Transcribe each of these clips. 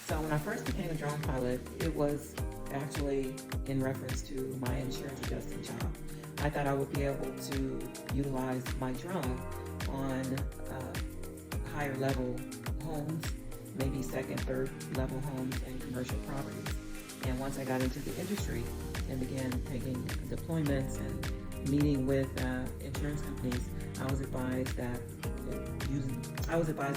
So when I first became a drone pilot, it was actually in reference to my insurance adjusting job. I thought I would be able to utilize my drone on higher level homes, maybe second, third level homes and commercial properties. And once I got into the industry and began taking deployments and meeting with insurance companies, I was advised that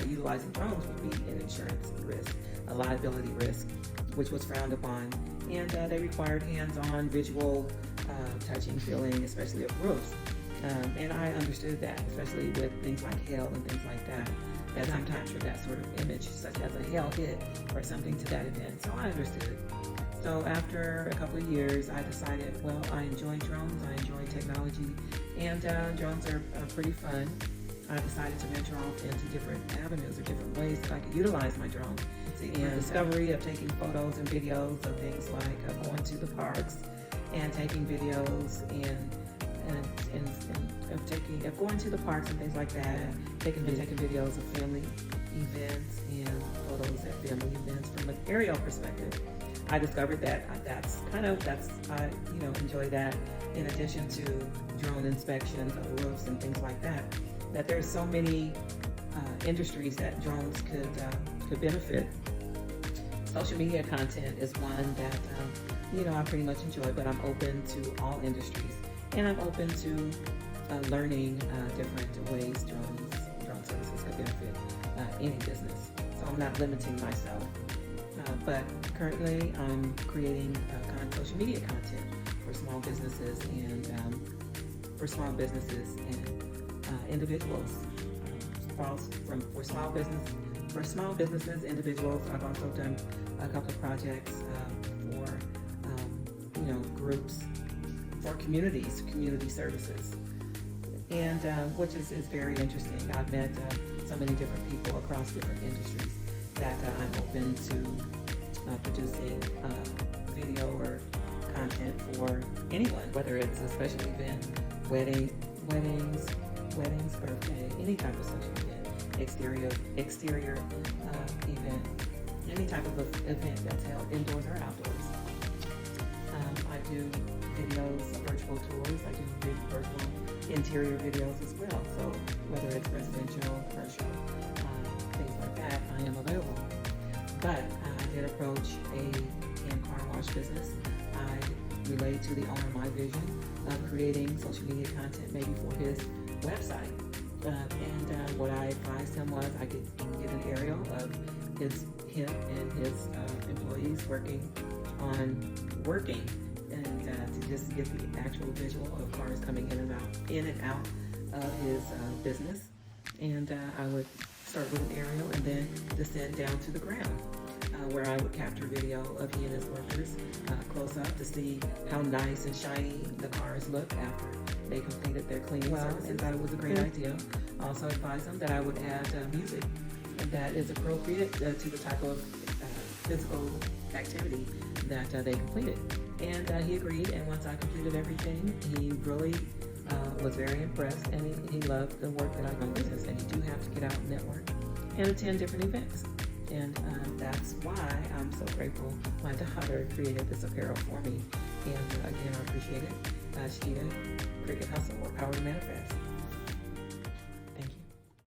utilizing drones would be an insurance risk, a liability risk, which was frowned upon. And they required hands-on visual touching, feeling, especially of roofs. And I understood that, especially with things like hail and things like that sometimes for that sort of image, such as a hail hit or something to that event. So I understood. So after a couple of years, I decided, well, I enjoy drones, I enjoy technology, and drones are pretty fun. I decided to venture off into different avenues or different ways that I could utilize my drone. And discovery of taking photos and videos of things like going to the parks and taking videos and of going to the parks and things like that, taking videos of family events and photos at family events from an aerial perspective. I discovered that I enjoy that in addition to drone inspections of roofs and things like that. That there's so many industries that drones could benefit. Social media content is one that I pretty much enjoy, but I'm open to all industries, and I'm open to learning different ways drone services could benefit any business. So I'm not limiting myself. But currently, I'm creating social media content for small businesses and individuals. For small businesses, individuals. I've also done a couple of projects for groups, for communities, community services, and which is very interesting. I've met so many different people across different industries that I'm open to producing video or content for anyone, whether it's a special event, weddings, birthday, any type of social event, exterior event, any type of event that's held indoors or outdoors. I do videos, virtual tours. I do virtual interior videos as well. So whether it's residential, commercial, things like that, I am available. But I did approach a car wash business. I relayed to the owner my vision of creating social media content maybe for his website. And what I advised him was I could get an aerial of him and his employees working and to just get the actual visual of cars coming in and out of his business. And I would start with an aerial and then descend down to the ground, where I would capture video of he and his workers close up to see how nice and shiny the cars look after they completed their cleaning service. And thought it was a great idea. I also advised them that I would add music that is appropriate to the type of physical activity that they completed. And he agreed, and once I completed everything, he really was very impressed, and he loved the work that I do in business. And you do have to get out and network and attend different events. And that's why I'm so grateful my daughter created this apparel for me. And again, I appreciate it. Shakita, Cricket Hustle, or Power to Manifest.